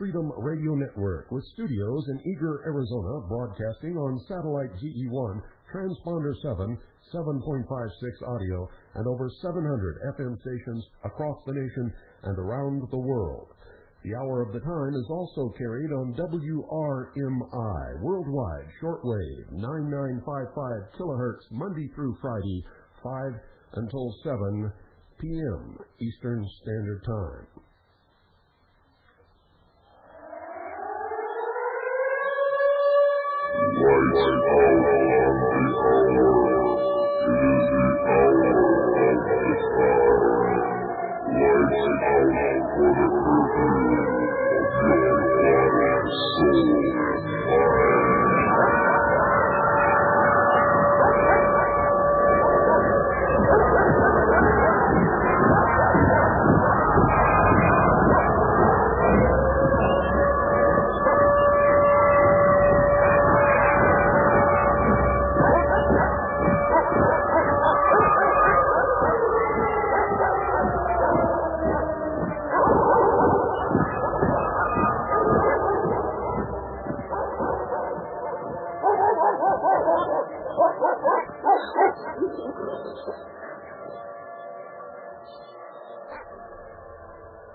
Freedom Radio Network, with studios in Eager, Arizona, broadcasting on satellite GE1, transponder 7, 7.56 audio, and over 700 FM stations across the nation and around the world. The Hour of the Time is also carried on WRMI, worldwide, shortwave, 9955 kilohertz, Monday through Friday, 5 until 7 p.m. Eastern Standard Time.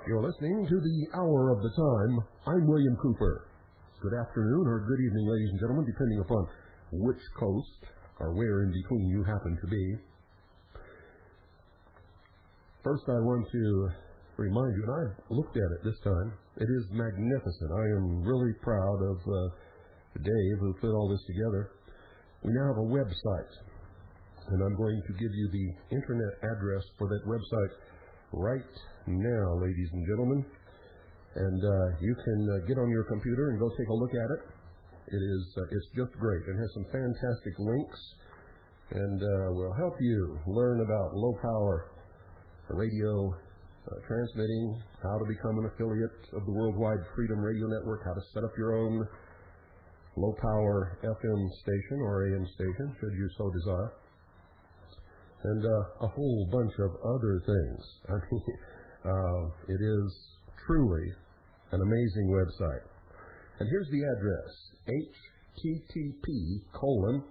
You're listening to the Hour of the Time. I'm William Cooper. Good afternoon or good evening, ladies and gentlemen, depending upon which coast or where in between you happen to be. First, I want to remind you, and I've looked at it this time, it is magnificent. I am really proud of Dave, who put all this together. We now have a website, and I'm going to give you the internet address for that website right now, ladies and gentlemen. And you can get on your computer and go take a look at it. It's just great. It has some fantastic links, and will help you learn about low-power radio transmitting, how to become an affiliate of the Worldwide Freedom Radio Network, how to set up your own low-power FM station or AM station, should you so desire, and a whole bunch of other things. I mean, it is truly an amazing website. And here's the address, http://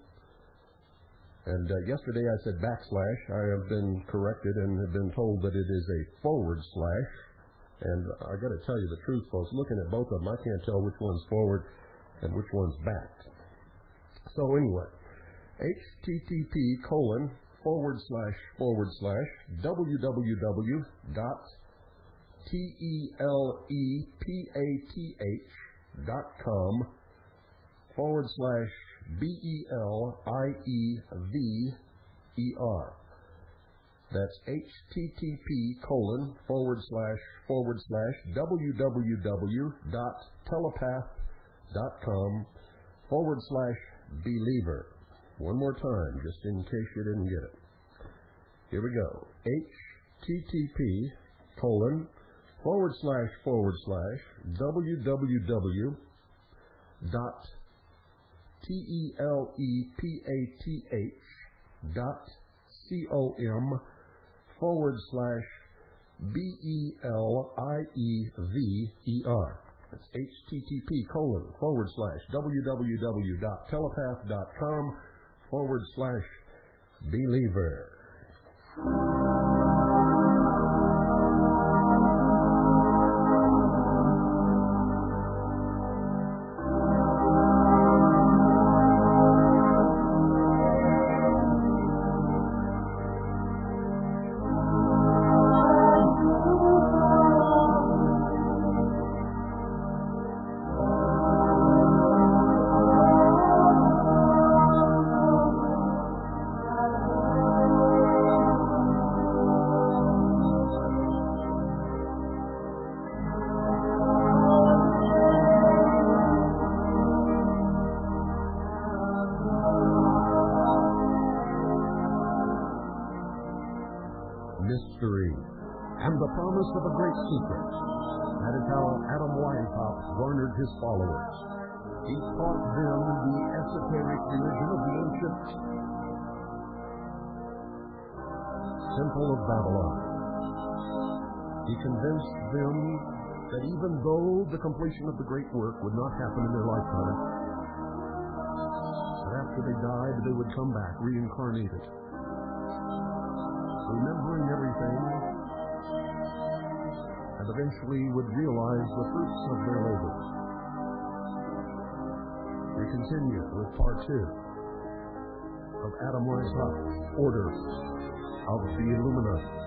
and yesterday I said backslash. I have been corrected and have been told that it is a // and I got to tell you the truth, folks, looking at both of them, I can't tell which one's forward and which one's back. So anyway, http:// www.telepath.com/BELIEVER. That's http://www.telepath.com/believer. One more time, just in case you didn't get it. Here we go. http://www.telepath.com/BELIEVER. That's http://www.telepath.com/believer. Mystery and the promise of a great secret. That is how Weishaupt garnered his followers. He taught them the esoteric religion of the ancient Temple of Babylon. He convinced them that even though the completion of the great work would not happen in their lifetime, that after they died, they would come back reincarnated, remembering everything, and eventually would realize the fruits of their labors. We continue with part 2 of Adam Weishaupt's Order of the Illuminati.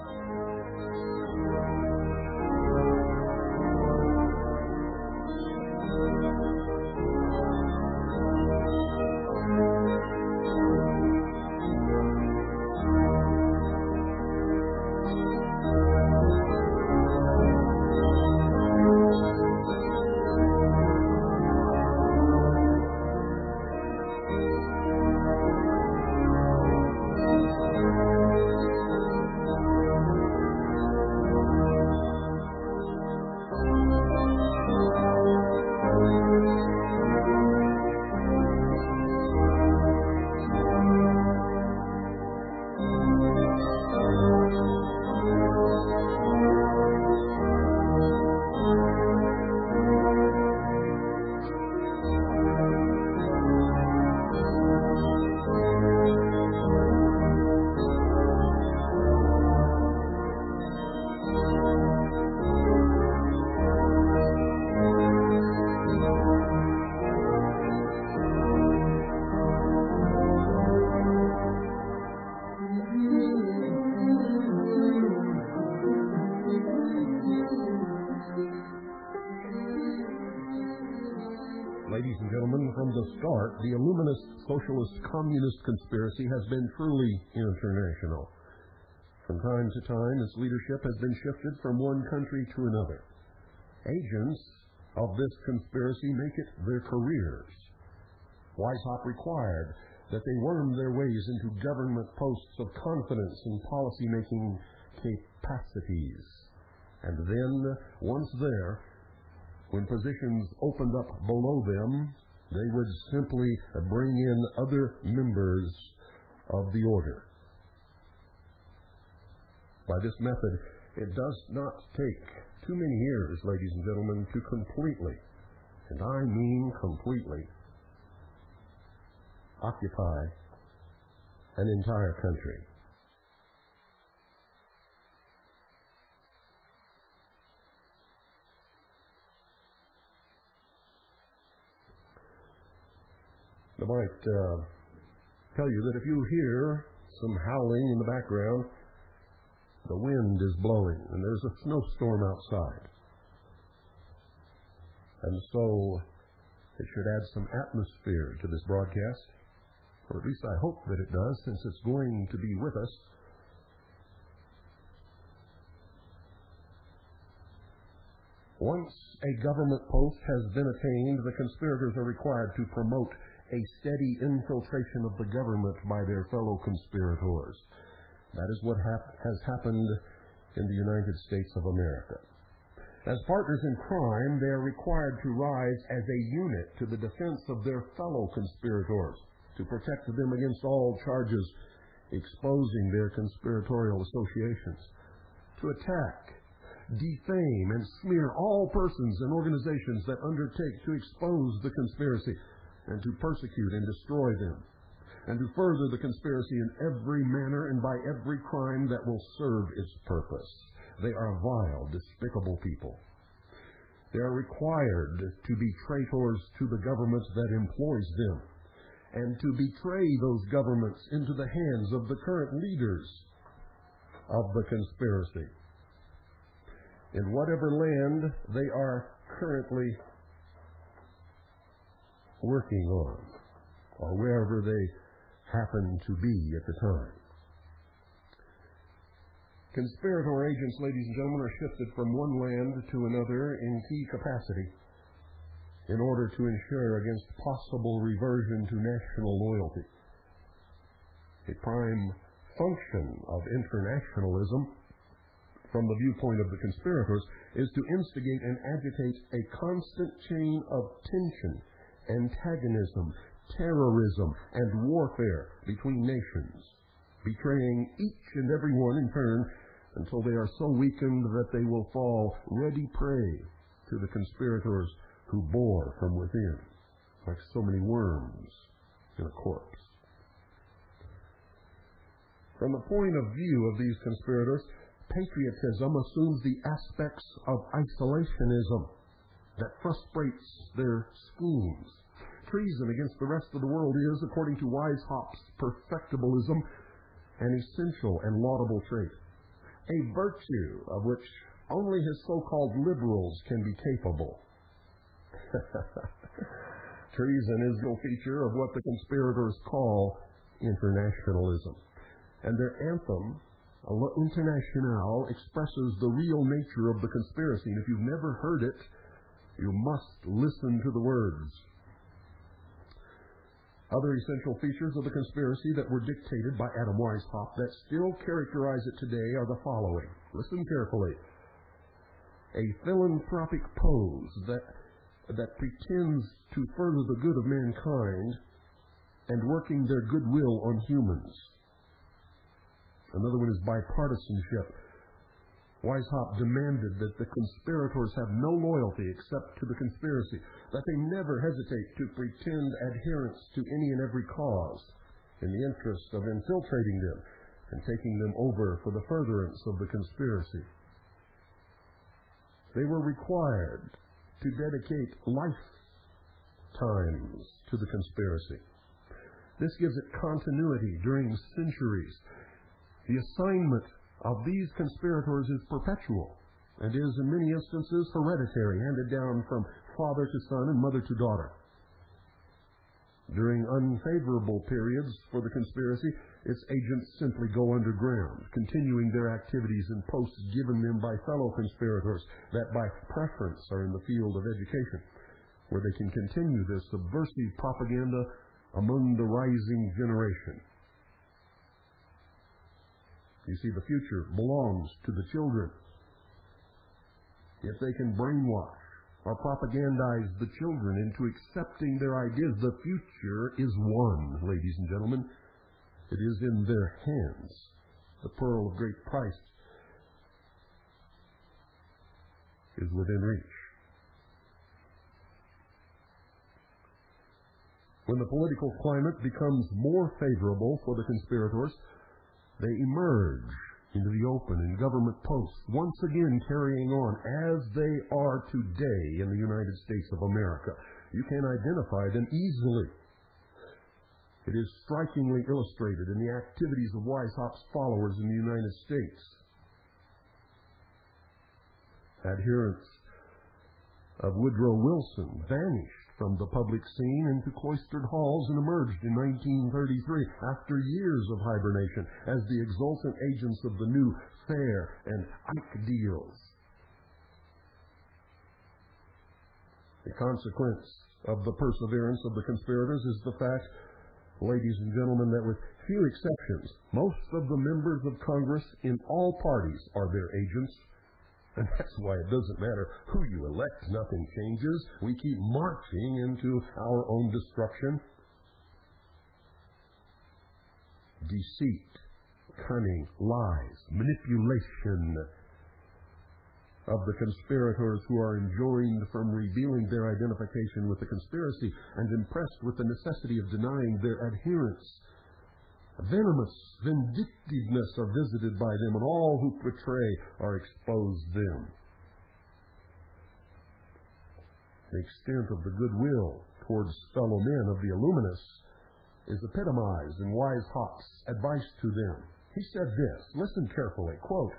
Ladies and gentlemen, from the start, the Illuminist, Socialist, Communist conspiracy has been truly international. From time to time, its leadership has been shifted from one country to another. Agents of this conspiracy make it their careers. Weishaupt required that they worm their ways into government posts of confidence and policy-making capacities. And then, once there, when positions opened up below them, they would simply bring in other members of the order. By this method, it does not take too many years, ladies and gentlemen, to completely, and I mean completely, occupy an entire country. I might tell you that if you hear some howling in the background, the wind is blowing and there's a snowstorm outside. And so it should add some atmosphere to this broadcast, or at least I hope that it does, since it's going to be with us. Once a government post has been attained, the conspirators are required to promote a steady infiltration of the government by their fellow conspirators. That is what has happened in the United States of America. As partners in crime, they are required to rise as a unit to the defense of their fellow conspirators, to protect them against all charges exposing their conspiratorial associations, to attack, defame, and smear all persons and organizations that undertake to expose the conspiracy, and to persecute and destroy them, and to further the conspiracy in every manner and by every crime that will serve its purpose. They are vile, despicable people. They are required to be traitors to the government that employs them, and to betray those governments into the hands of the current leaders of the conspiracy, in whatever land they are currently working on, or wherever they happen to be at the time. Conspirator agents, ladies and gentlemen, are shifted from one land to another in key capacity in order to ensure against possible reversion to national loyalty. A prime function of internationalism, from the viewpoint of the conspirators, is to instigate and agitate a constant chain of tension, antagonism, terrorism, and warfare between nations, betraying each and every one in turn until they are so weakened that they will fall ready prey to the conspirators who bore from within, like so many worms in a corpse. From the point of view of these conspirators, patriotism assumes the aspects of isolationism that frustrates their schemes. Treason against the rest of the world is, according to Weishaupt's perfectibilism, an essential and laudable trait, a virtue of which only his so-called liberals can be capable. Treason is no feature of what the conspirators call internationalism, and their anthem, Internationale, expresses the real nature of the conspiracy, and if you've never heard it, you must listen to the words. Other essential features of the conspiracy that were dictated by Adam Weishaupt that still characterize it today are the following. Listen carefully. A philanthropic pose that pretends to further the good of mankind and working their goodwill on humans. Another one is bipartisanship. Weishaupt demanded that the conspirators have no loyalty except to the conspiracy, that they never hesitate to pretend adherence to any and every cause in the interest of infiltrating them and taking them over for the furtherance of the conspiracy. They were required to dedicate lifetimes to the conspiracy. This gives it continuity during centuries. The assignment of these conspirators is perpetual and is in many instances hereditary, handed down from father to son and mother to daughter. During unfavorable periods for the conspiracy, its agents simply go underground, continuing their activities in posts given them by fellow conspirators that by preference are in the field of education, where they can continue their subversive propaganda among the rising generation. You see, the future belongs to the children. If they can brainwash or propagandize the children into accepting their ideas, the future is won, ladies and gentlemen. It is in their hands. The pearl of great price is within reach. When the political climate becomes more favorable for the conspirators, they emerge into the open in government posts, once again carrying on as they are today in the United States of America. You can identify them easily. It is strikingly illustrated in the activities of Weishaupt's followers in the United States. Adherents of Woodrow Wilson vanished from the public scene into cloistered halls and emerged in 1933 after years of hibernation as the exultant agents of the new Fair and Ike deals. The consequence of the perseverance of the conspirators is the fact, ladies and gentlemen, that with few exceptions, most of the members of Congress in all parties are their agents. And that's why it doesn't matter who you elect. Nothing changes. We keep marching into our own destruction. Deceit, cunning, lies, manipulation of the conspirators who are enjoined from revealing their identification with the conspiracy and impressed with the necessity of denying their adherence. Venomous vindictiveness are visited by them, and all who betray or expose them. The extent of the goodwill towards fellow men of the Illuminists is epitomized in Weishaupt's advice to them. He said this, listen carefully, quote,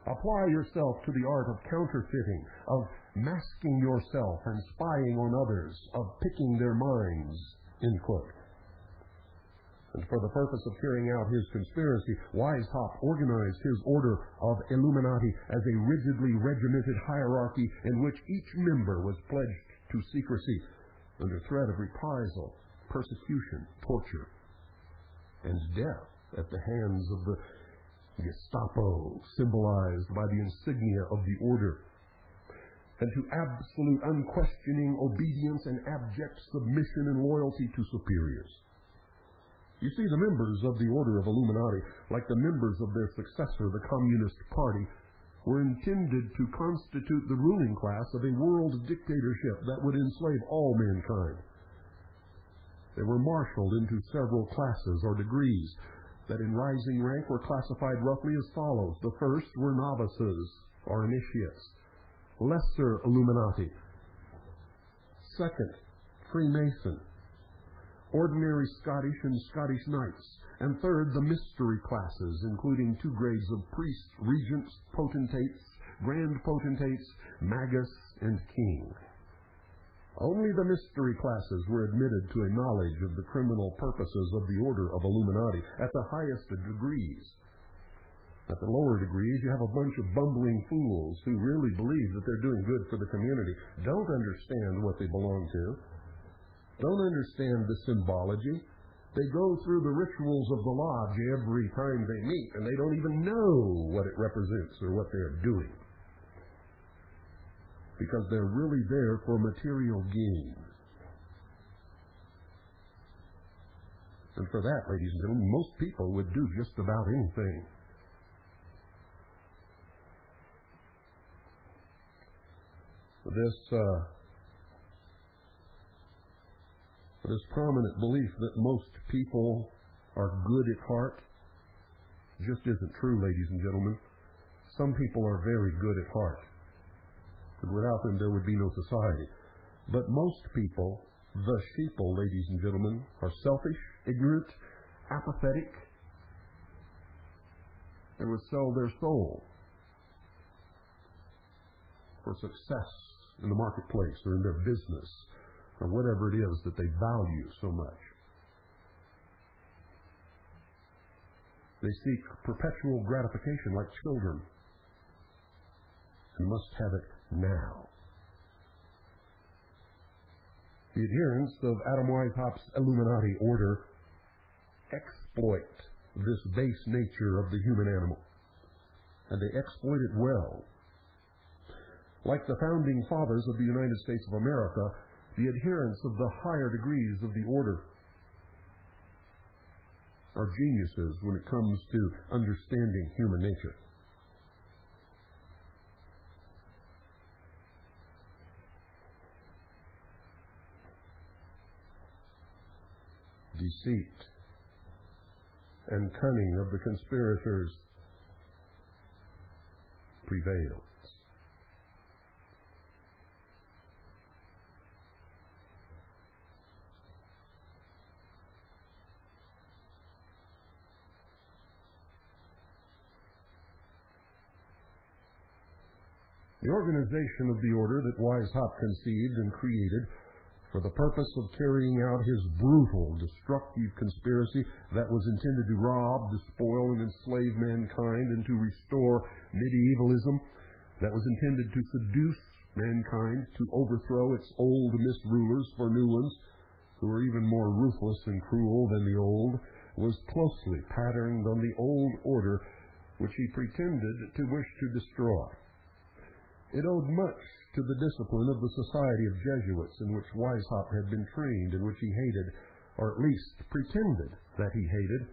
"Apply yourself to the art of counterfeiting, of masking yourself and spying on others, of picking their minds," end quote. And for the purpose of carrying out his conspiracy, Weishaupt organized his order of illuminati as a rigidly regimented hierarchy in which each member was pledged to secrecy under threat of reprisal, persecution, torture, and death at the hands of the Gestapo, symbolized by the insignia of the order, and to absolute unquestioning obedience and abject submission and loyalty to superiors. You see, the members of the Order of Illuminati, like the members of their successor, the Communist Party, were intended to constitute the ruling class of a world dictatorship that would enslave all mankind. They were marshaled into several classes or degrees that in rising rank were classified roughly as follows. The first were novices or initiates, lesser illuminati. Second, freemason, ordinary Scottish and Scottish knights. And third, the mystery classes, including 2 grades of priests, regents, potentates, grand potentates, magus, and king. Only the mystery classes were admitted to a knowledge of the criminal purposes of the order of Illuminati at the highest degrees. At the lower degrees, you have a bunch of bumbling fools who really believe that they're doing good for the community, don't understand what they belong to, don't understand the symbology. They go through the rituals of the lodge every time they meet, and they don't even know what it represents or what they're doing, because they're really there for material gain. And for that, ladies and gentlemen, most people would do just about anything. This prominent belief that most people are good at heart just isn't true, ladies and gentlemen. Some people are very good at heart, and without them there would be no society. But most people, the sheeple, ladies and gentlemen, are selfish, ignorant, apathetic, and would sell their soul for success in the marketplace or in their business, or whatever it is that they value so much. They seek perpetual gratification like children and must have it now. The adherents of Adam Weishaupt's Illuminati order exploit this base nature of the human animal, and they exploit it well. Like the founding fathers of the United States of America, the adherents of the higher degrees of the order are geniuses when it comes to understanding human nature. Deceit and cunning of the conspirators prevails. The organization of the order that Weishaupt conceived and created for the purpose of carrying out his brutal, destructive conspiracy that was intended to rob, despoil, and enslave mankind and to restore medievalism, that was intended to seduce mankind, to overthrow its old misrulers for new ones who were even more ruthless and cruel than the old, was closely patterned on the old order which he pretended to wish to destroy. It owed much to the discipline of the Society of Jesuits in which Weishaupt had been trained and which he hated, or at least pretended that he hated,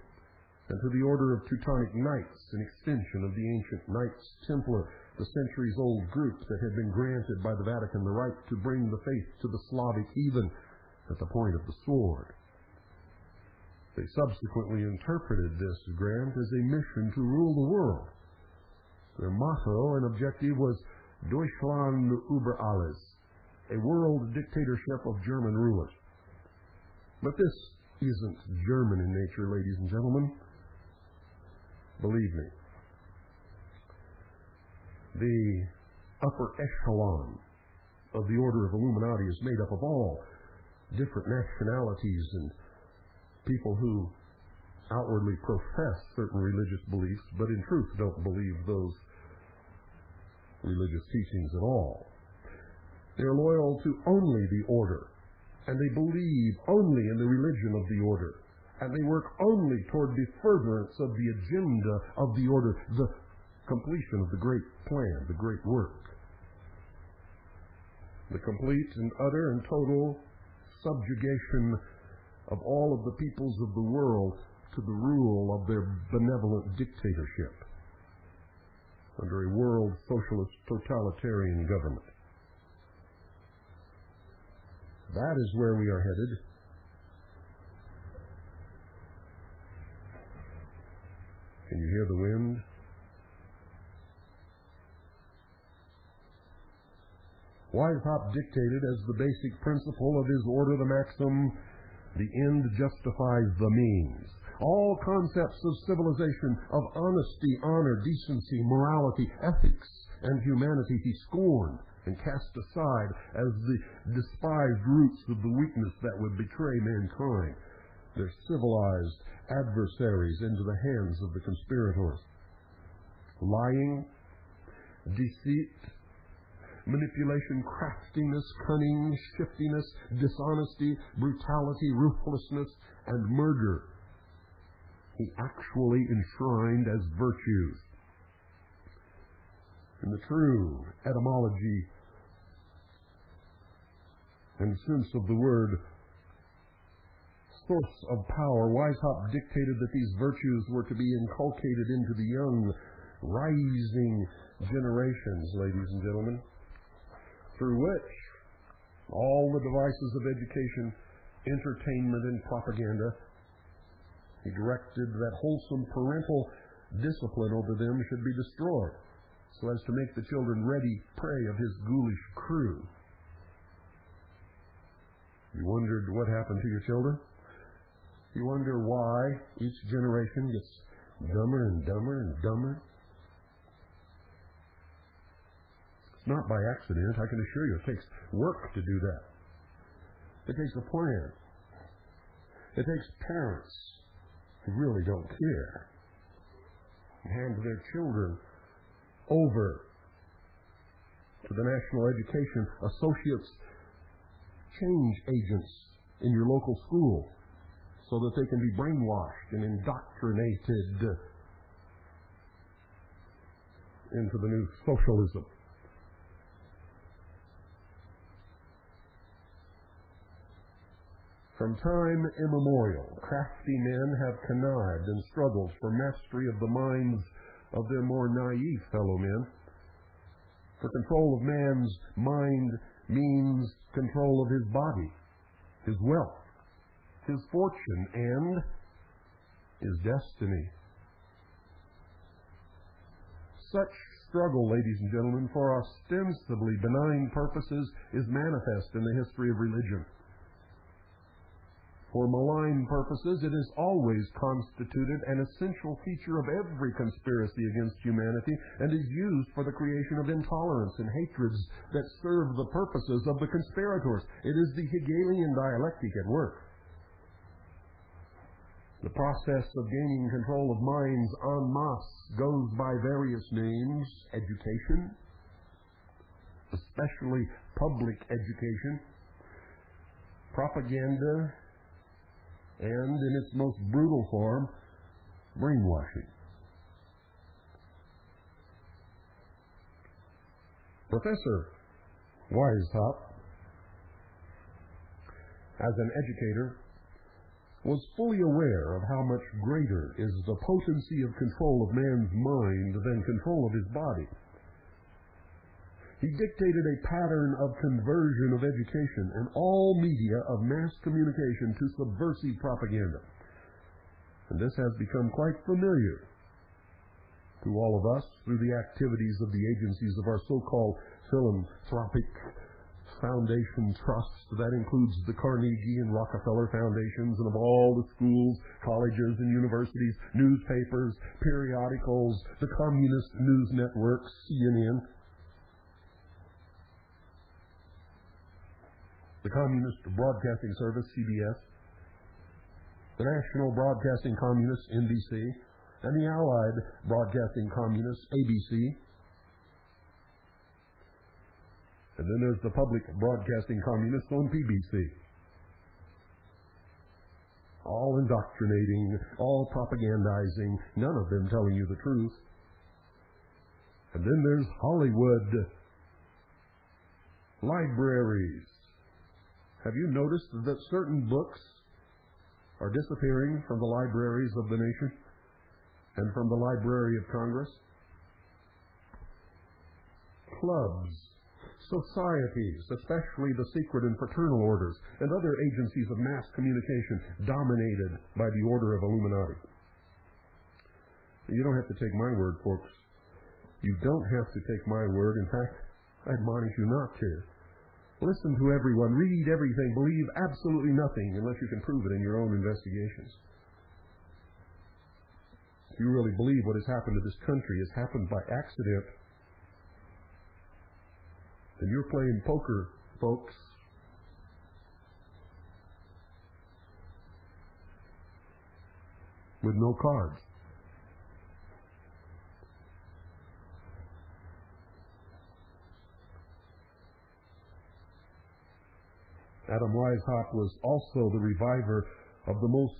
and to the order of Teutonic Knights, an extension of the ancient Knights Templar, the centuries-old group that had been granted by the Vatican the right to bring the faith to the Slavic even at the point of the sword. They subsequently interpreted this grant as a mission to rule the world. Their motto and objective was Deutschland über alles, a world dictatorship of German rulers. But this isn't German in nature, ladies and gentlemen. Believe me. The upper echelon of the order of Illuminati is made up of all different nationalities and people who outwardly profess certain religious beliefs, but in truth don't believe those religious teachings at all. They are loyal to only the order, and they believe only in the religion of the order, and they work only toward the furtherance of the agenda of the order, the completion of the great plan, the great work, the complete and utter and total subjugation of all of the peoples of the world to the rule of their benevolent dictatorship. under a world socialist totalitarian government. That is where we are headed. Can you hear the wind? Weishaupt dictated as the basic principle of his order the maxim, the end justifies the means. All concepts of civilization, of honesty, honor, decency, morality, ethics, and humanity he scorned and cast aside as the despised roots of the weakness that would betray mankind, their civilized adversaries into the hands of the conspirators. Lying, deceit, manipulation, craftiness, cunning, shiftiness, dishonesty, brutality, ruthlessness, and murder he actually enshrined as virtues. In the true etymology and sense of the word source of power, Weishaupt dictated that these virtues were to be inculcated into the young, rising generations, ladies and gentlemen, through which all the devices of education, entertainment, and propaganda, he directed that wholesome parental discipline over them should be destroyed, so as to make the children ready prey of his ghoulish crew. You wondered what happened to your children? You wonder why each generation gets dumber and dumber and dumber? It's not by accident, I can assure you. It takes work to do that. It takes a plan. It takes parents who really don't care and hand their children over to the National Education Associates change agents in your local school so that they can be brainwashed and indoctrinated into the new socialism. From time immemorial, crafty men have connived and struggled for mastery of the minds of their more naive fellow men. For control of man's mind means control of his body, his wealth, his fortune, and his destiny. Such struggle, ladies and gentlemen, for ostensibly benign purposes is manifest in the history of religion. For malign purposes, it has always constituted an essential feature of every conspiracy against humanity and is used for the creation of intolerance and hatreds that serve the purposes of the conspirators. It is the Hegelian dialectic at work. The process of gaining control of minds en masse goes by various names: education, especially public education, propaganda, and, in its most brutal form, brainwashing. Professor Weishaupt, as an educator, was fully aware of how much greater is the potency of control of man's mind than control of his body. He dictated a pattern of conversion of education and all media of mass communication to subversive propaganda. And this has become quite familiar to all of us through the activities of the agencies of our so-called philanthropic foundation trust. That includes the Carnegie and Rockefeller foundations, and of all the schools, colleges, and universities, newspapers, periodicals, the communist news networks, CNN, the Communist Broadcasting Service, CBS, the National Broadcasting Communists, NBC, and the Allied Broadcasting Communists, ABC. And then there's the Public Broadcasting Communists on PBC. All indoctrinating, all propagandizing, none of them telling you the truth. And then there's Hollywood, libraries. Have you noticed that certain books are disappearing from the libraries of the nation and from the Library of Congress? clubs, societies, especially the secret and fraternal orders, and other agencies of mass communication dominated by the order of Illuminati. You don't have to take my word, folks. You don't have to take my word. In fact, I admonish you not to. Listen to everyone, read everything, believe absolutely nothing unless you can prove it in your own investigations. If you really believe what has happened to this country has happened by accident, then you're playing poker, folks. With no cards. Adam Weishaupt was also the reviver of the most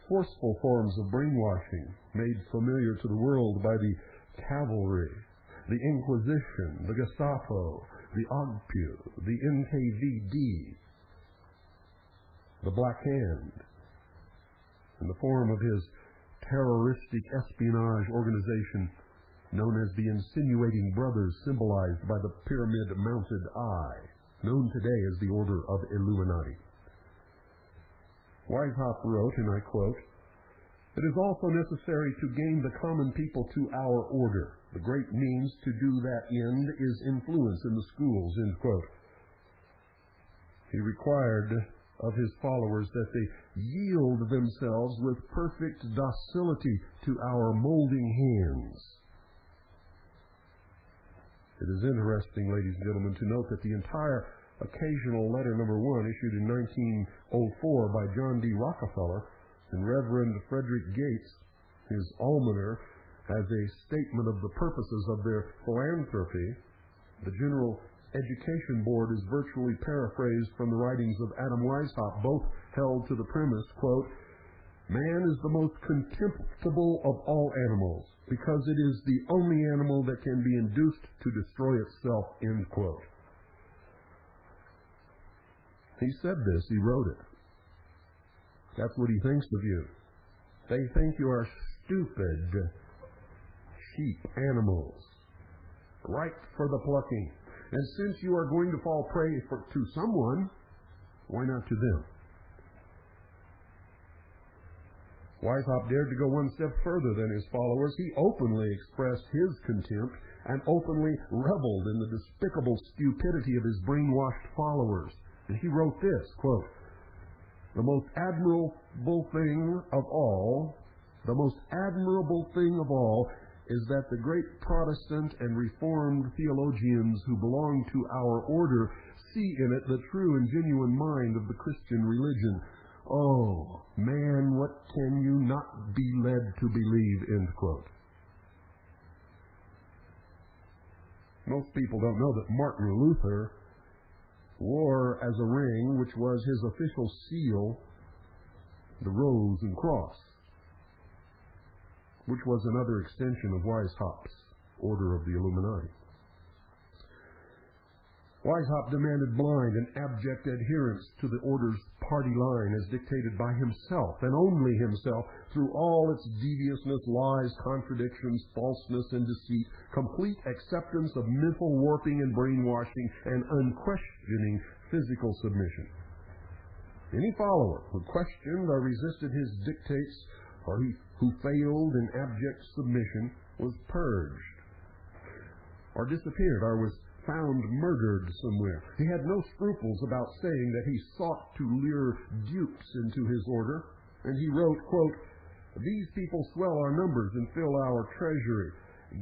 forceful forms of brainwashing made familiar to the world by the cavalry, the Inquisition, the Gestapo, the OGPU, the NKVD, the Black Hand, in the form of his terroristic espionage organization known as the Insinuating Brothers, symbolized by the pyramid-mounted eye, known today as the Order of Illuminati. Weishaupt wrote, and I quote, "It is also necessary to gain the common people to our order. The great means to do that end is influence in the schools," end quote. He required of his followers that they yield themselves with perfect docility to our molding hands. It is interesting, ladies and gentlemen, to note that the entire Occasional Letter Number 1, issued in 1904 by John D. Rockefeller and Reverend Frederick Gates, his almoner, as a statement of the purposes of their philanthropy. The General Education Board is virtually paraphrased from the writings of Adam Weishaupt, both held to the premise, quote, "Man is the most contemptible of all animals, because it is the only animal that can be induced to destroy itself," end quote. He said this, he wrote it. That's what he thinks of you. They think you are stupid sheep animals, ripe for the plucking. And since you are going to fall prey to someone, why not to them? Weishaupt dared to go one step further than his followers. He openly expressed his contempt and openly reveled in the despicable stupidity of his brainwashed followers. And he wrote this, quote, "The most admirable thing of all is that the great Protestant and Reformed theologians who belong to our order see in it the true and genuine mind of the Christian religion. Oh, man, what can you not be led to believe?" End quote. Most people don't know that Martin Luther wore as a ring, which was his official seal, the rose and cross, which was another extension of Weishaupt's Order of the Illuminati. Weishaupt demanded blind and abject adherence to the order's party line as dictated by himself, and only himself, through all its deviousness, lies, contradictions, falseness, and deceit, complete acceptance of mental warping and brainwashing, and unquestioning physical submission. Any follower who questioned or resisted his dictates, or who failed in abject submission, was purged, or disappeared, or was found murdered somewhere. He had no scruples about saying that he sought to lure dupes into his order, and he wrote, quote, "These people swell our numbers and fill our treasury.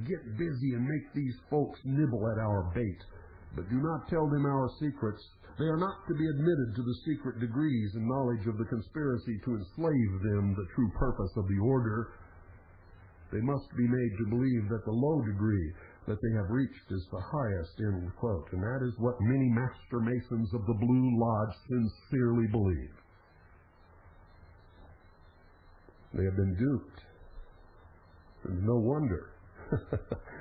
Get busy and make these folks nibble at our bait, but do not tell them our secrets. They are not to be admitted to the secret degrees and knowledge of the conspiracy to enslave them, the true purpose of the order. They must be made to believe that the low degree that they have reached is the highest," end quote. And that is what many master masons of the Blue Lodge sincerely believe. They have been duped. And no wonder.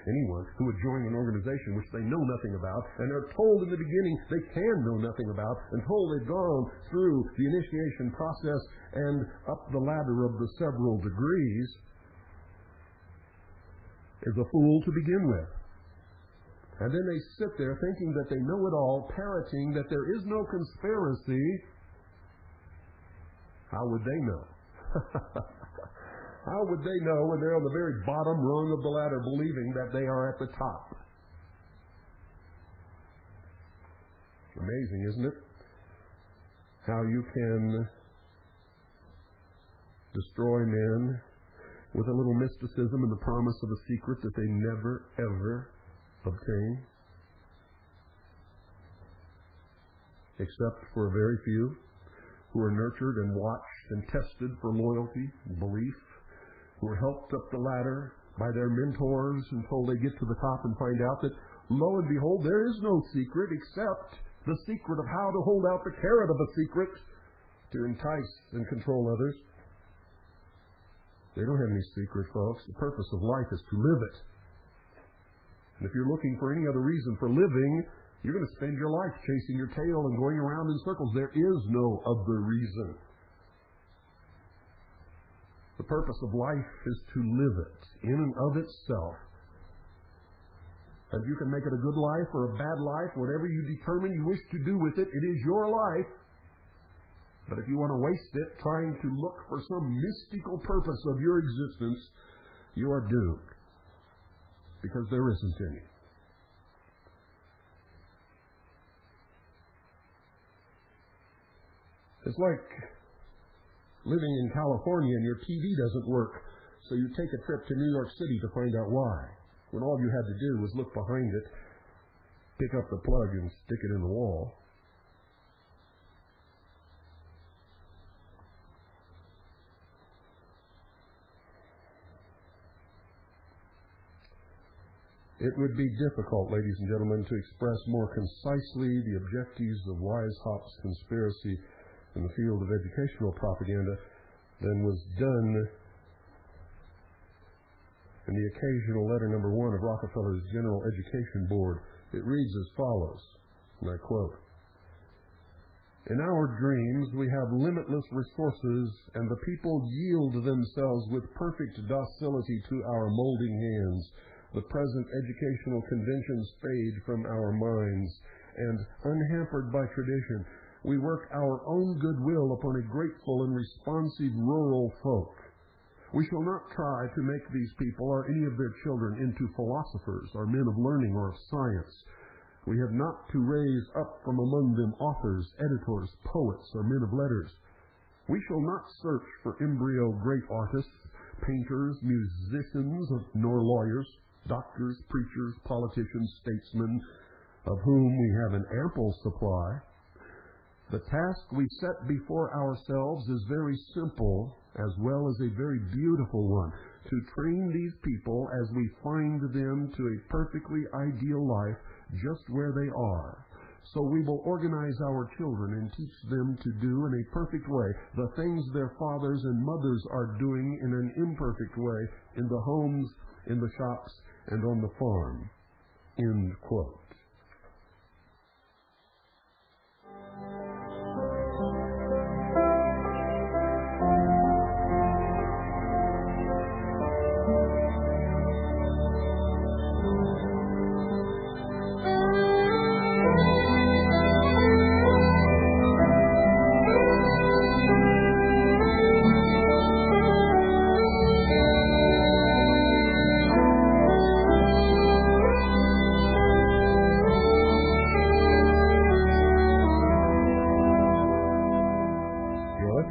Anyone who would join an organization which they know nothing about, and are told in the beginning they can know nothing about, until they've gone through the initiation process and up the ladder of the several degrees, is a fool to begin with. And then they sit there thinking that they know it all, parroting that there is no conspiracy. How would they know? How would they know when they're on the very bottom rung of the ladder, believing that they are at the top? Amazing, isn't it? How you can destroy men with a little mysticism and the promise of a secret that they never, ever obtain, except for a very few who are nurtured and watched and tested for loyalty and belief, who are helped up the ladder by their mentors until they get to the top and find out that, lo and behold, there is no secret except the secret of how to hold out the carrot of a secret to entice and control others. They don't have any secret, folks. The purpose of life is to live it. And if you're looking for any other reason for living, you're going to spend your life chasing your tail and going around in circles. There is no other reason. The purpose of life is to live it in and of itself. And you can make it a good life or a bad life, whatever you determine you wish to do with it, it is your life. But if you want to waste it trying to look for some mystical purpose of your existence, you are doomed. Because there isn't any. It's like living in California and your TV doesn't work, so you take a trip to New York City to find out why, when all you had to do was look behind it, pick up the plug and stick it in the wall. It would be difficult, ladies and gentlemen, to express more concisely the objectives of Weishaupt's conspiracy in the field of educational propaganda than was done in the occasional letter number 1 of Rockefeller's General Education Board. It reads as follows, and I quote, "In our dreams we have limitless resources, and the people yield themselves with perfect docility to our molding hands. The present educational conventions fade from our minds, and unhampered by tradition, we work our own goodwill upon a grateful and responsive rural folk. We shall not try to make these people or any of their children into philosophers or men of learning or of science. We have not to raise up from among them authors, editors, poets, or men of letters. We shall not search for embryo great artists, painters, musicians, nor lawyers, doctors, preachers, politicians, statesmen, of whom we have an ample supply. The task we set before ourselves is very simple as well as a very beautiful one, to train these people as we find them to a perfectly ideal life just where they are. So we will organize our children and teach them to do in a perfect way the things their fathers and mothers are doing in an imperfect way in the homes, in the shops, and on the farm." End quote.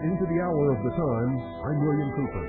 Into the hour of the time, I'm William Cooper.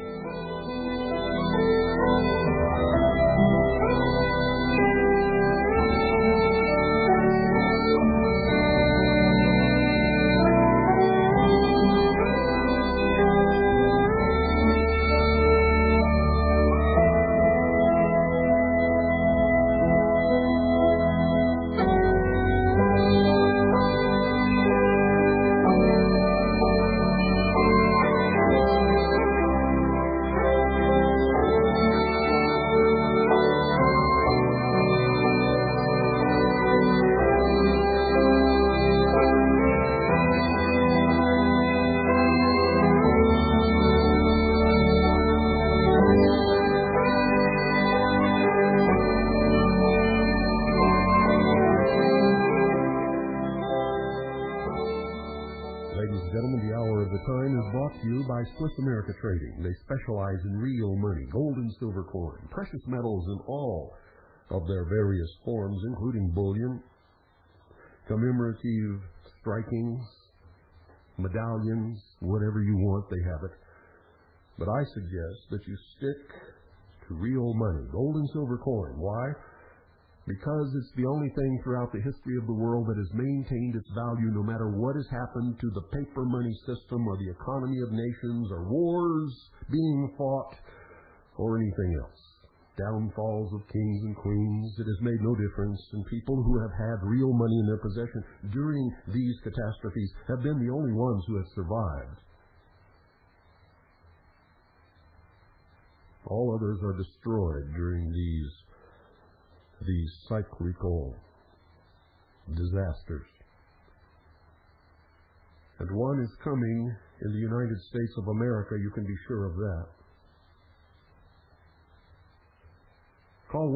Swiss America trading. They specialize in real money, gold and silver coin, precious metals in all of their various forms, including bullion, commemorative strikings, medallions, whatever you want, they have it. But I suggest that you stick to real money, gold and silver coin. Why? Because it's the only thing throughout the history of the world that has maintained its value no matter what has happened to the paper money system or the economy of nations or wars being fought or anything else. Downfalls of kings and queens, it has made no difference, and people who have had real money in their possession during these catastrophes have been the only ones who have survived. All others are destroyed during these cyclical disasters. And one is coming in the United States of America, you can be sure of that. Call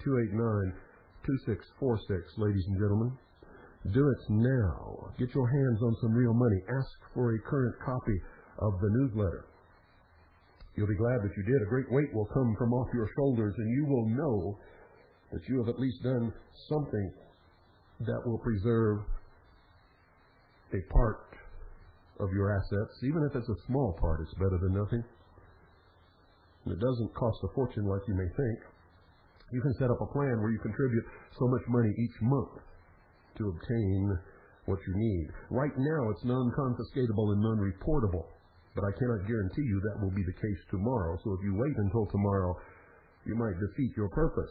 1-800-289-2646, ladies and gentlemen. Do it now. Get your hands on some real money. Ask for a current copy of the newsletter. You'll be glad that you did. A great weight will come from off your shoulders, and you will know that you have at least done something that will preserve a part of your assets. Even if it's a small part, it's better than nothing. And it doesn't cost a fortune like you may think. You can set up a plan where you contribute so much money each month to obtain what you need. Right now, it's non-confiscatable and non-reportable, but I cannot guarantee you that will be the case tomorrow. So if you wait until tomorrow, you might defeat your purpose.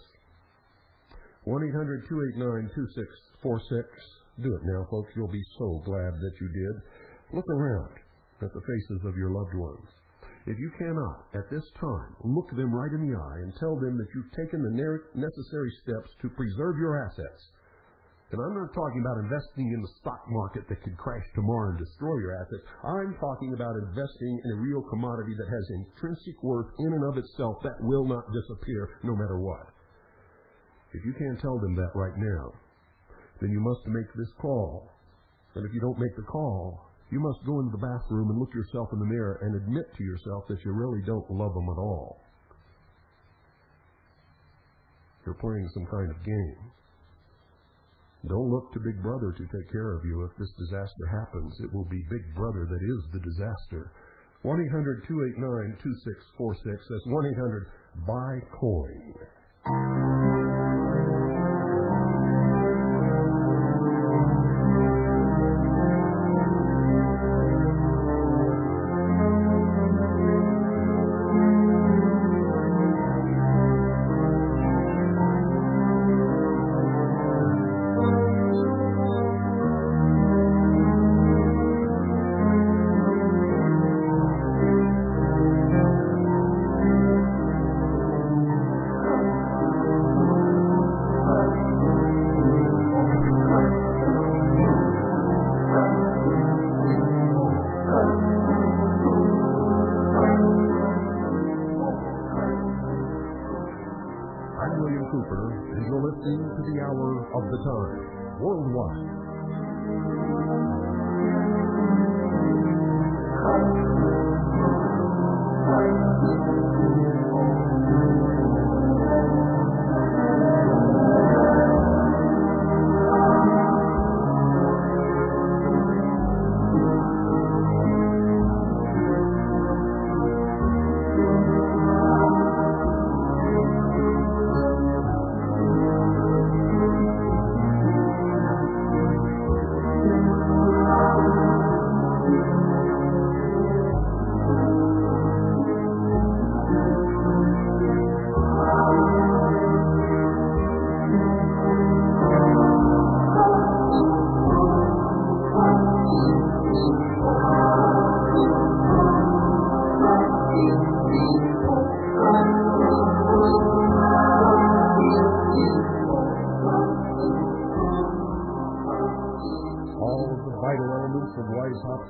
1-800-289-2646. Do it now, folks. You'll be so glad that you did. Look around at the faces of your loved ones. If you cannot, at this time, look them right in the eye and tell them that you've taken the necessary steps to preserve your assets. And I'm not talking about investing in the stock market that could crash tomorrow and destroy your assets. I'm talking about investing in a real commodity that has intrinsic worth in and of itself that will not disappear no matter what. If you can't tell them that right now, then you must make this call. And if you don't make the call, you must go into the bathroom and look yourself in the mirror and admit to yourself that you really don't love them at all. You're playing some kind of game. Don't look to Big Brother to take care of you. If this disaster happens, it will be Big Brother that is the disaster. 1-800-289-2646. That's 1-800-BUY-COIN.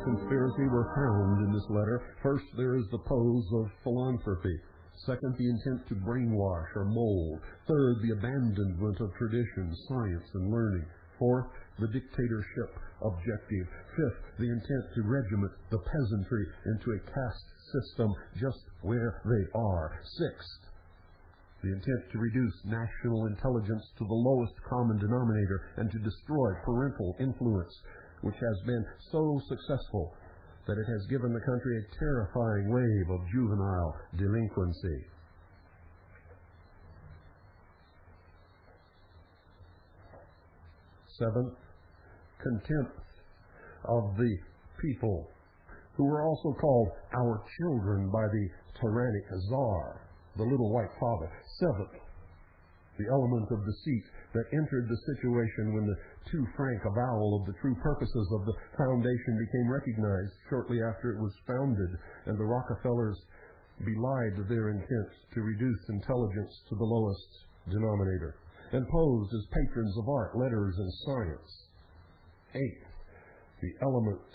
Conspiracy were found in this letter. First, there is the pose of philanthropy. Second, the intent to brainwash or mold. Third, the abandonment of tradition, science, and learning. Fourth, the dictatorship objective. Fifth, the intent to regiment the peasantry into a caste system just where they are. Sixth, the intent to reduce national intelligence to the lowest common denominator and to destroy parental influence, which has been so successful that it has given the country a terrifying wave of juvenile delinquency. Seventh, contempt of the people, who were also called our children by the tyrannic Tsar, the little white father. Seventh, the element of deceit that entered the situation when the too-frank avowal of the true purposes of the foundation became recognized shortly after it was founded, and the Rockefellers belied their intent to reduce intelligence to the lowest denominator, and posed as patrons of art, letters, and science. Eighth, the element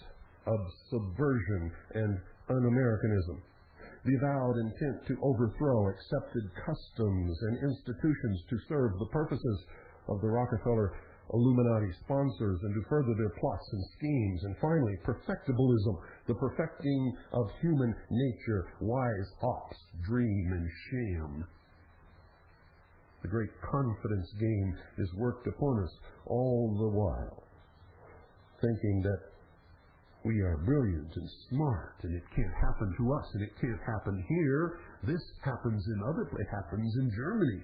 of subversion and un-Americanism, the avowed intent to overthrow accepted customs and institutions to serve the purposes of the Rockefeller Illuminati sponsors and to further their plots and schemes. And finally, perfectibilism, the perfecting of human nature, Weishaupt's dream and sham. The great confidence game is worked upon us all the while, thinking that we are brilliant and smart, and it can't happen to us, and it can't happen here. This happens in other places. It happens in Germany.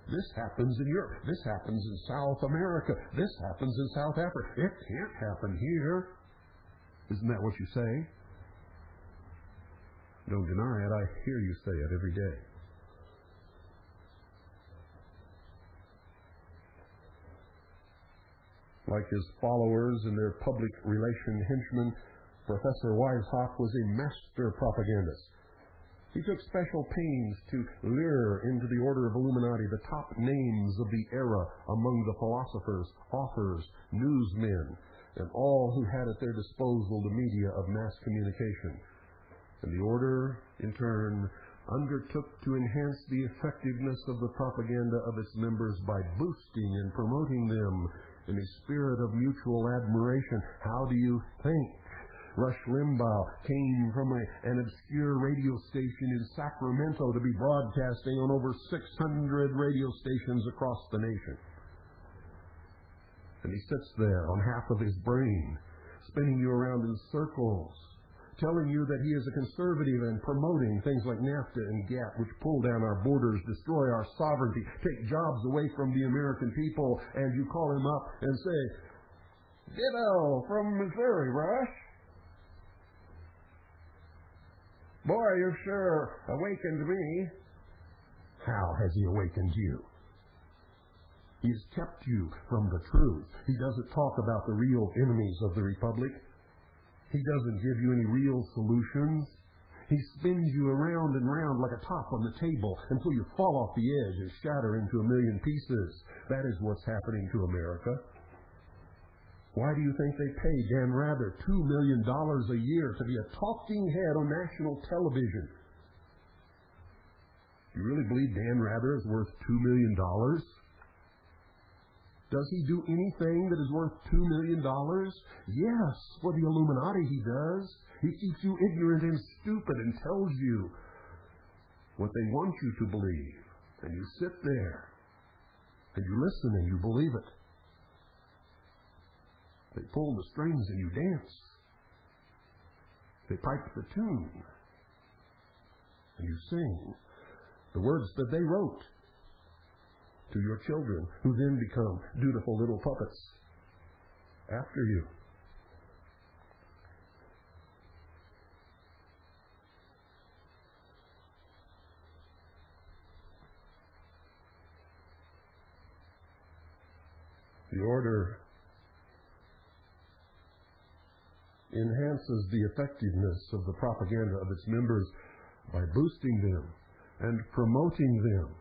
This happens in Europe. This happens in South America. This happens in South Africa. It can't happen here. Isn't that what you say? Don't deny it. I hear you say it every day. Like his followers and their public relation henchmen, Professor Weishaupt was a master propagandist. He took special pains to lure into the order of Illuminati the top names of the era among the philosophers, authors, newsmen, and all who had at their disposal the media of mass communication. And the order, in turn, undertook to enhance the effectiveness of the propaganda of its members by boosting and promoting them in a spirit of mutual admiration. How do you think Rush Limbaugh came from an obscure radio station in Sacramento to be broadcasting on over 600 radio stations across the nation? And he sits there on half of his brain, spinning you around in circles, telling you that he is a conservative and promoting things like NAFTA and GATT, which pull down our borders, destroy our sovereignty, take jobs away from the American people, and you call him up and say, "Ditto from Missouri, Rush. Boy, you've sure awakened me." How has he awakened you? He's kept you from the truth. He doesn't talk about the real enemies of the Republic. He doesn't give you any real solutions. He spins you around and round like a top on the table until you fall off the edge and shatter into a million pieces. That is what's happening to America. Why do you think they pay Dan Rather $2 million a year to be a talking head on national television? You really believe Dan Rather is worth $2 million? Does he do anything that is worth $2 million? Yes, for the Illuminati he does. He keeps you ignorant and stupid and tells you what they want you to believe. And you sit there, and you listen, and you believe it. They pull the strings and you dance. They pipe the tune, and you sing the words that they wrote to your children, who then become dutiful little puppets after you. The order enhances the effectiveness of the propaganda of its members by boosting them and promoting them.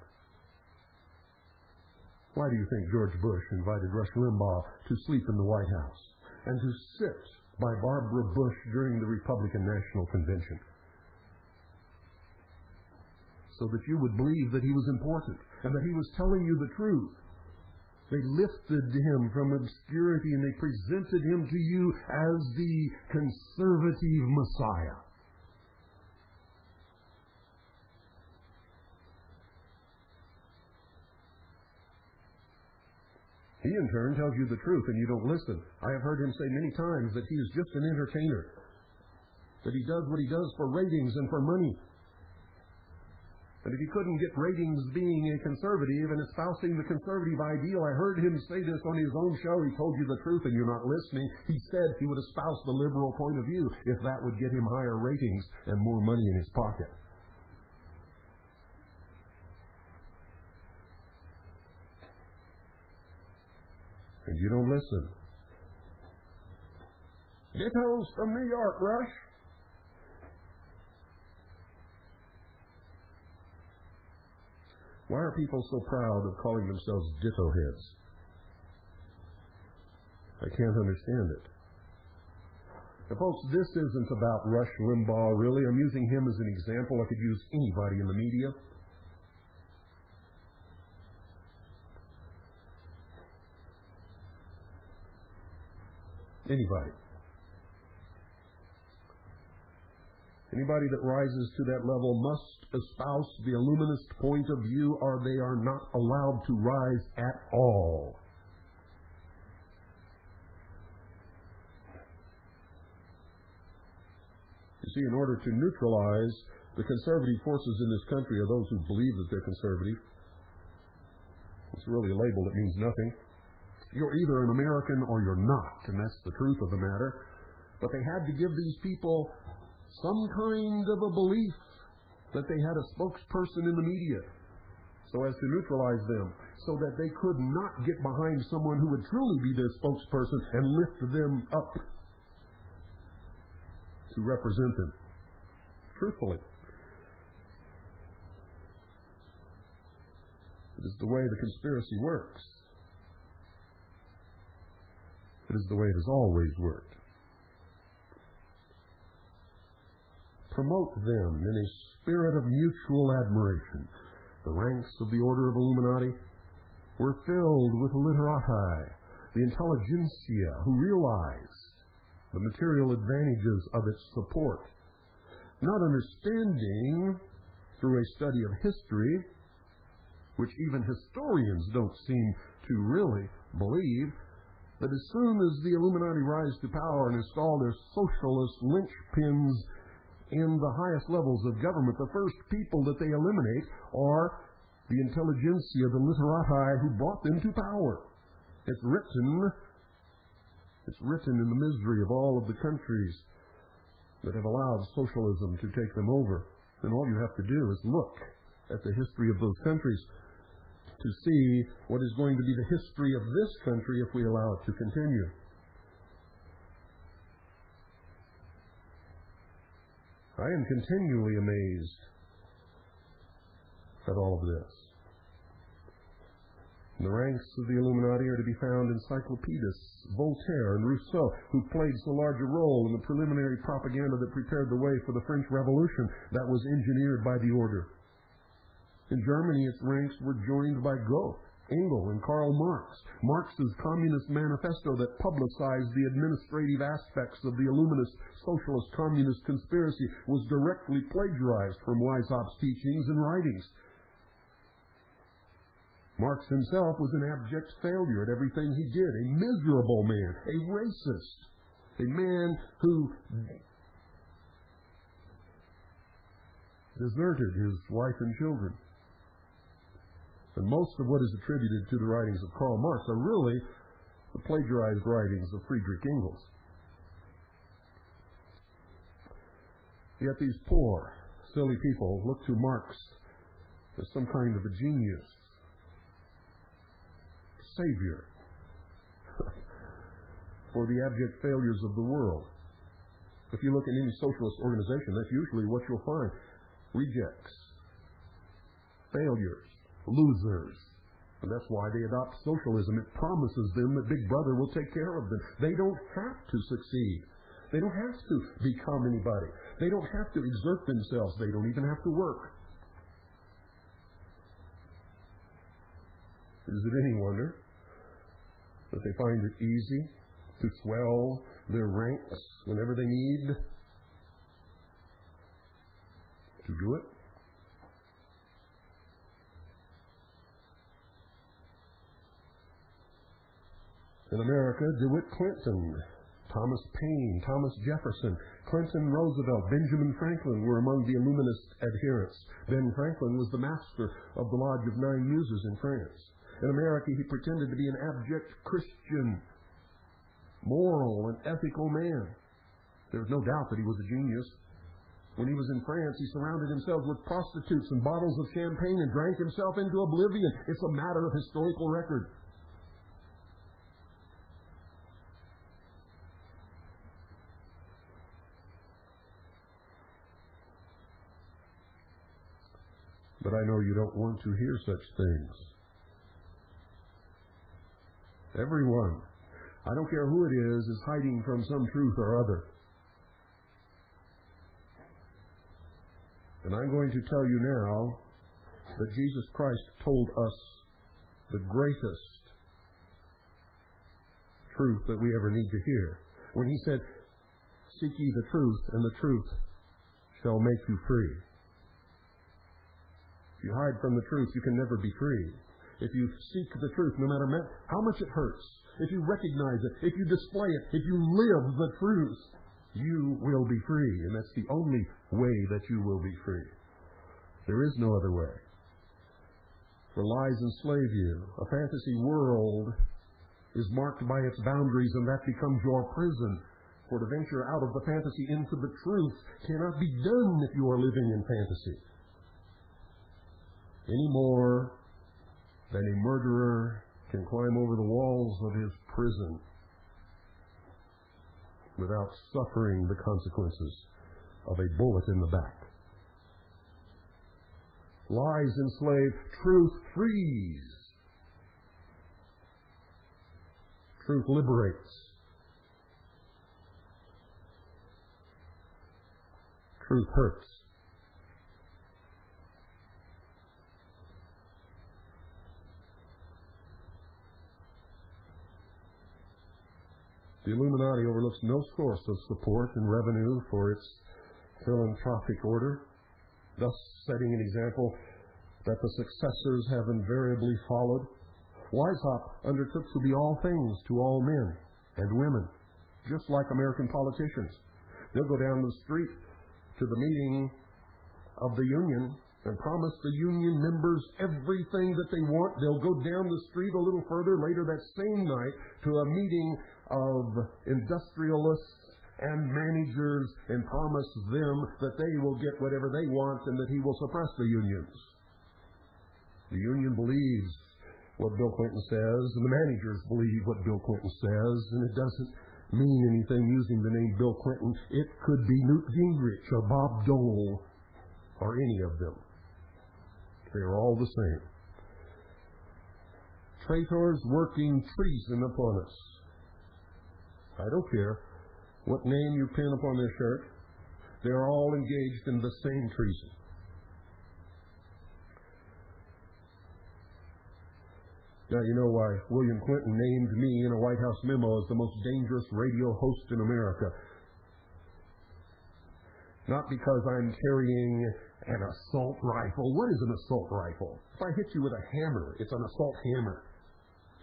Why do you think George Bush invited Rush Limbaugh to sleep in the White House and to sit by Barbara Bush during the Republican National Convention? So that you would believe that he was important and that he was telling you the truth. They lifted him from obscurity and they presented him to you as the conservative Messiah. He in turn tells you the truth and you don't listen. I have heard him say many times that he is just an entertainer, that he does what he does for ratings and for money. And if he couldn't get ratings being a conservative and espousing the conservative ideal, I heard him say this on his own show. He told you the truth and you're not listening. He said he would espouse the liberal point of view if that would get him higher ratings and more money in his pocket. And you don't listen. Dittos from New York, Rush. Why are people so proud of calling themselves ditto heads? I can't understand it. Now, folks, this isn't about Rush Limbaugh, really. I'm using him as an example. I could use anybody in the media. Anybody. Anybody that rises to that level must espouse the illuminist point of view, or they are not allowed to rise at all. You see, in order to neutralize the conservative forces in this country, or those who believe that they're conservative, it's really a label that means nothing. You're either an American or you're not, and that's the truth of the matter. But they had to give these people some kind of a belief that they had a spokesperson in the media so as to neutralize them, so that they could not get behind someone who would truly be their spokesperson and lift them up to represent them truthfully. It is the way the conspiracy works. It is the way it has always worked. Promote them in a spirit of mutual admiration. The ranks of the Order of Illuminati were filled with literati, the intelligentsia, who realized the material advantages of its support, not understanding through a study of history, which even historians don't seem to really believe, that as soon as the Illuminati rise to power and install their socialist linchpins in the highest levels of government, the first people that they eliminate are the intelligentsia, the literati who brought them to power. It's written in the misery of all of the countries that have allowed socialism to take them over. And all you have to do is look at the history of those countries to see what is going to be the history of this country if we allow it to continue. I am continually amazed at all of this. In the ranks of the Illuminati are to be found encyclopedists, Voltaire and Rousseau, who played so large a role in the preliminary propaganda that prepared the way for the French Revolution that was engineered by the order. In Germany, its ranks were joined by Goethe, Engel, and Karl Marx. Marx's Communist Manifesto that publicized the administrative aspects of the Illuminist socialist communist conspiracy was directly plagiarized from Weishaupt's teachings and writings. Marx himself was an abject failure at everything he did, a miserable man, a racist, a man who deserted his wife and children. And most of what is attributed to the writings of Karl Marx are really the plagiarized writings of Friedrich Engels. Yet these poor, silly people look to Marx as some kind of a genius, savior for the abject failures of the world. If you look at any socialist organization, that's usually what you'll find. Rejects, failures, losers. And that's why they adopt socialism. It promises them that Big Brother will take care of them. They don't have to succeed. They don't have to become anybody. They don't have to exert themselves. They don't even have to work. Is it any wonder that they find it easy to swell their ranks whenever they need to do it? In America, DeWitt Clinton, Thomas Paine, Thomas Jefferson, Clinton Roosevelt, Benjamin Franklin were among the Illuminist adherents. Ben Franklin was the master of the Lodge of Nine Muses in France. In America, he pretended to be an abject Christian, moral and ethical man. There's no doubt that he was a genius. When he was in France, he surrounded himself with prostitutes and bottles of champagne and drank himself into oblivion. It's a matter of historical record. But I know you don't want to hear such things. Everyone, I don't care who it is hiding from some truth or other. And I'm going to tell you now that Jesus Christ told us the greatest truth that we ever need to hear. When he said, "Seek ye the truth, and the truth shall make you free." If you hide from the truth, you can never be free. If you seek the truth, no matter how much it hurts, if you recognize it, if you display it, if you live the truth, you will be free. And that's the only way that you will be free. There is no other way. For lies enslave you. A fantasy world is marked by its boundaries, and that becomes your prison. For to venture out of the fantasy into the truth cannot be done if you are living in fantasy. Any more than a murderer can climb over the walls of his prison without suffering the consequences of a bullet in the back. Lies enslave, truth frees. Truth liberates. Truth hurts. The Illuminati overlooks no source of support and revenue for its philanthropic order, thus setting an example that the successors have invariably followed. Weishaupt undertook to be all things to all men and women, just like American politicians. They'll go down the street to the meeting of the union and promise the union members everything that they want. They'll go down the street a little further later that same night to a meeting of industrialists and managers and promise them that they will get whatever they want and that he will suppress the unions. The union believes what Bill Clinton says, and the managers believe what Bill Clinton says, and it doesn't mean anything using the name Bill Clinton. It could be Newt Gingrich or Bob Dole or any of them. They are all the same. Traitors working treason upon us. I don't care what name you pin upon their shirt. They are all engaged in the same treason. Now you know why William Clinton named me in a White House memo as the most dangerous radio host in America. Not because I'm carrying an assault rifle. What is an assault rifle? If I hit you with a hammer, it's an assault hammer.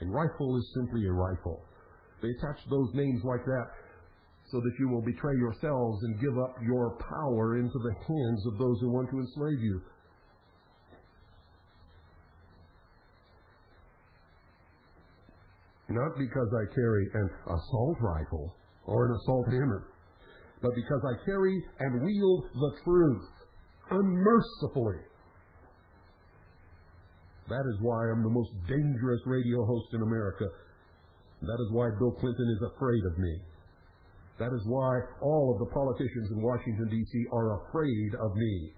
A rifle is simply a rifle. They attach those names like that so that you will betray yourselves and give up your power into the hands of those who want to enslave you. Not because I carry an assault rifle or an assault hammer, but because I carry and wield the truth unmercifully. That is why I'm the most dangerous radio host in America. That is why Bill Clinton is afraid of me. That is why all of the politicians in Washington, D.C. are afraid of me.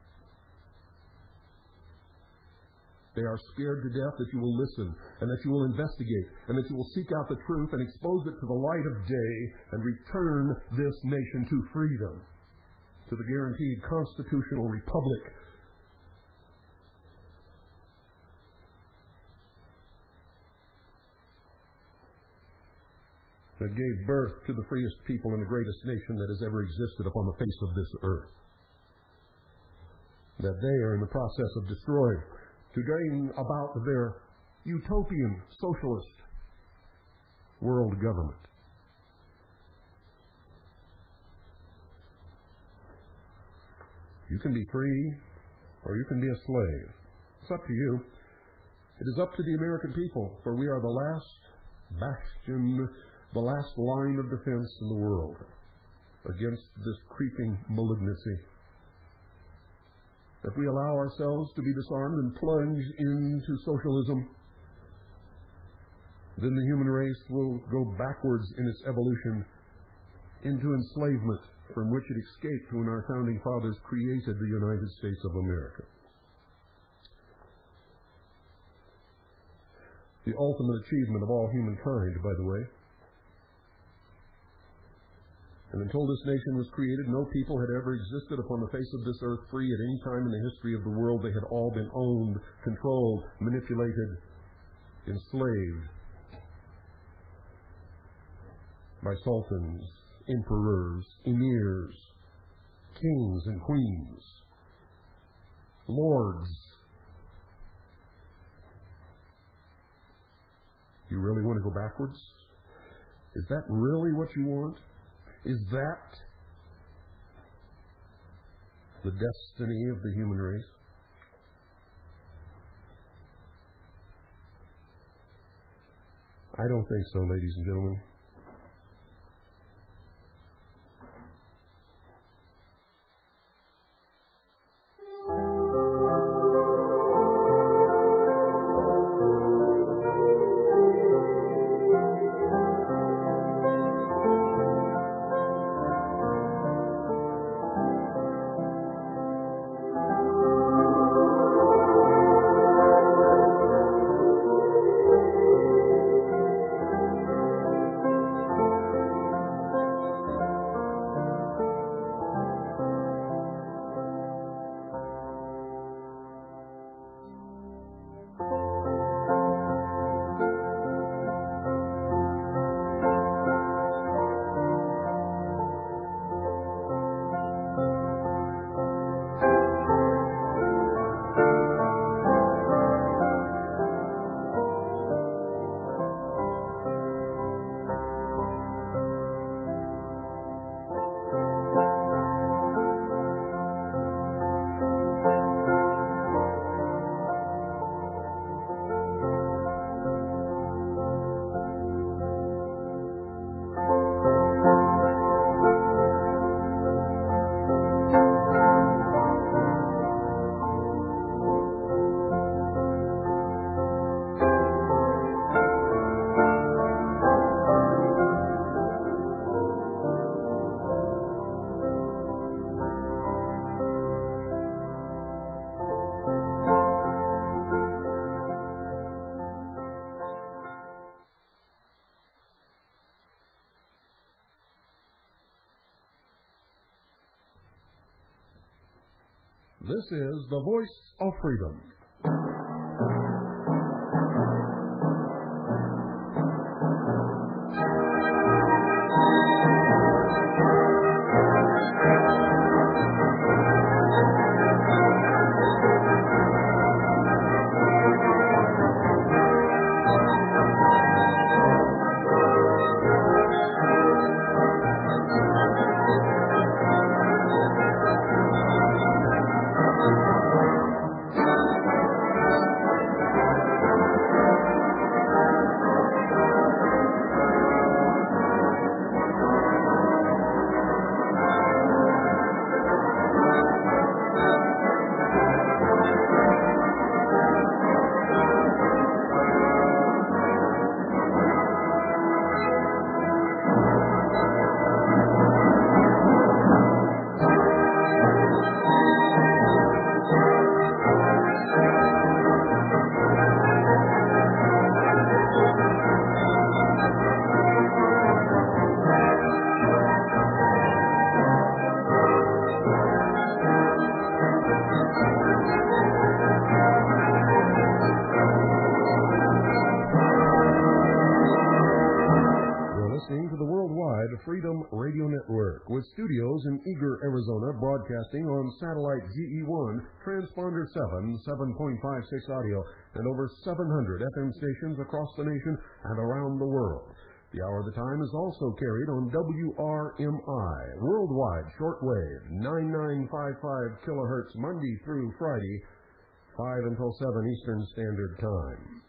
They are scared to death that you will listen, and that you will investigate, and that you will seek out the truth and expose it to the light of day and return this nation to freedom, to the guaranteed constitutional republic. that gave birth to the freest people and the greatest nation that has ever existed upon the face of this earth, that they are in the process of destroying to bring about their utopian socialist world government. You can be free or you can be a slave. It's up to you. It is up to the American people, for we are the last bastion, the last line of defense in the world against this creeping malignancy. If we allow ourselves to be disarmed and plunge into socialism, then the human race will go backwards in its evolution into enslavement from which it escaped when our founding fathers created the United States of America. The ultimate achievement of all humankind, by the way. And until this nation was created, no people had ever existed upon the face of this earth free at any time in the history of the world. They had all been owned, controlled, manipulated, enslaved by sultans, emperors, emirs, kings and queens, lords. You really want to go backwards? Is that really what you want? Is that the destiny of the human race? I don't think so, ladies and gentlemen. This is the voice of freedom. Freedom Radio Network, with studios in Eager, Arizona, broadcasting on satellite GE1, transponder 7, 7.56 audio, and over 700 FM stations across the nation and around the world. The Hour of the Time is also carried on WRMI, worldwide shortwave, 9955 kilohertz, Monday through Friday, 5 until 7 Eastern Standard Time.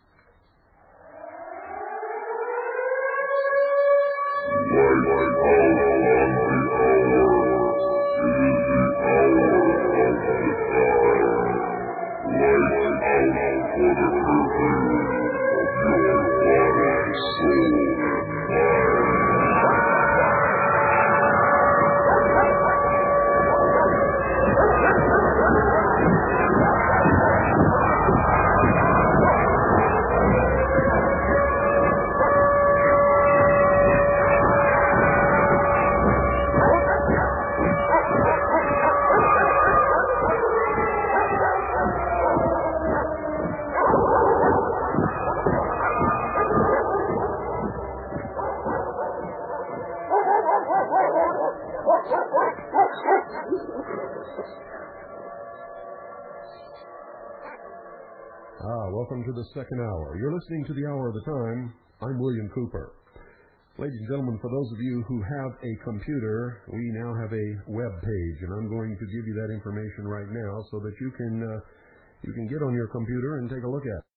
Welcome to the second hour. You're listening to the Hour of the Time. I'm William Cooper. Ladies and gentlemen, for those of you who have a computer, we now have a web page, and I'm going to give you that information right now so that you can get on your computer and take a look at it.